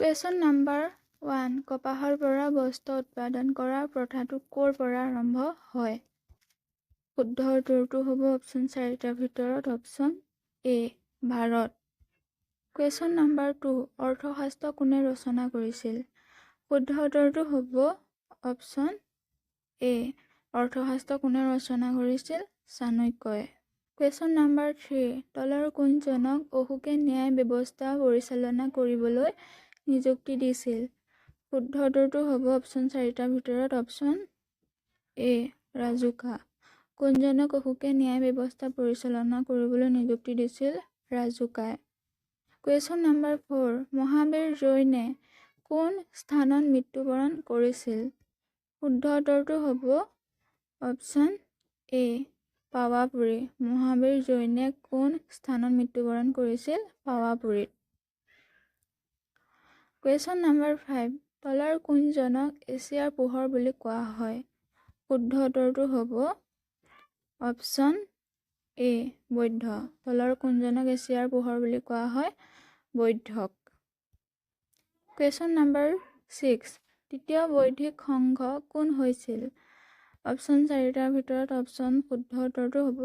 Question number 1 কপাহৰ পৰা বস্ত্ৰ উৎপাদন কৰাৰ প্ৰথাটো ক'ৰ পৰা আৰম্ভ হয়? শুদ্ধ উত্তৰটো হ'ব অপশ্যন 4টাৰ ভিতৰত option A Bharat. Question number 2 অৰ্থশাস্ত্ৰ কোনে ৰচনা কৰিছিল? শুদ্ধ উত্তৰটো হ'ব অপশ্যন এ অৰ্থশাস্ত্ৰ কোনে ৰচনা কৰিছিল? চাণক্যই। কুৱেশ্যন নাম্বাৰ 3 তলৰ কোনজনক অশোকে ন্যায় ব্যৱস্থা পৰিচালনা কৰিবলৈ নিযুক্তি দিছিল? শুদ্ধ উত্তৰটো হ'ব অপশ্যন 4টাৰ ভিতৰত অপশ্যন এ ৰাজুকা। কোনজনক অশোকে ন্যায় ব্যৱস্থা পৰিচালনা কৰিবলৈ নিযুক্তি দিছিল? ৰাজুকাই। কুৱেশ্যন নাম্বাৰ 4 মহাবীৰ জৈনে কোন স্থানত মৃত্যুবৰণ কৰিছিল? শুদ্ধ উত্তৰটো হ'ব অপশ্যন এ পাৱাপুৰী। মহাবীৰ জৈনে কোন স্থানত মৃত্যুবৰণ কৰিছিল? পাৱাপুৰীত। কুৱেশ্যন নাম্বাৰ 5 তলৰ কোনজনক এছিয়াৰ পোহৰ বুলি কোৱা হয়? শুদ্ধ উত্তৰটো হ'ব অপশ্যন এ বৌদ্ধ। তলৰ কোনজনক এছিয়াৰ পোহৰ বুলি কোৱা হয়? বৌদ্ধক। কুৱেশ্যন নাম্বাৰ 6 তৃতীয় বৌদ্ধিক সংঘ কোন হৈছিল? অপশ্যন 4টাৰ ভিতৰত অপশ্যন শুদ্ধ উত্তৰটো হ'ব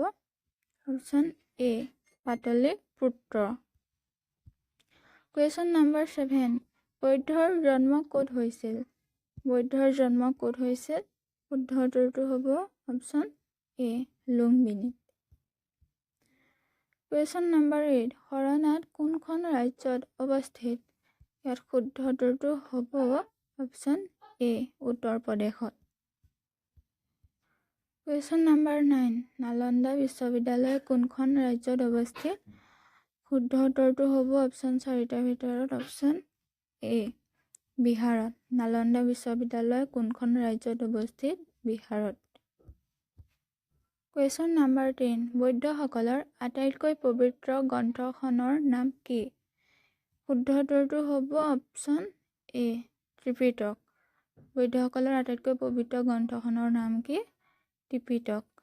option A Pataliputra. Question number 7 বৌদ্ধৰ জন্ম ক'ত হৈছিল? বৌদ্ধৰ জন্ম ক'ত হৈছিল? শুদ্ধ উত্তৰটো হ'ব option A লুম্বিনীত। Question number 8 Sarnath কোনখন ৰাজ্যত অৱস্থিত? ইয়াত শুদ্ধ উত্তৰটো হ'ব অপশ্যন এ উত্তৰ প্ৰদেশত। কুৱেশ্যন নাম্বাৰ 9 নালন্দা বিশ্ববিদ্যালয় কোনখন ৰাজ্যত অৱস্থিত? শুদ্ধ উত্তৰটো হ'ব অপশ্যন 4টাৰ ভিতৰত অপশ্যন এ বিহাৰত। নালন্দা বিশ্ববিদ্যালয় কোনখন ৰাজ্যত অৱস্থিত? বিহাৰত। কুৱেশ্যন নাম্বাৰ 10 বৌদ্ধসকলৰ আটাইতকৈ পবিত্ৰ গ্ৰন্থখনৰ নাম কি? শুদ্ধ উত্তৰটো হ'ব অপশ্যন এ ত্ৰিপিটক। বৌদ্ধসকলৰ আটাইতকৈ পবিত্ৰ গ্ৰন্থখনৰ নাম কি? ত্ৰিপিটক।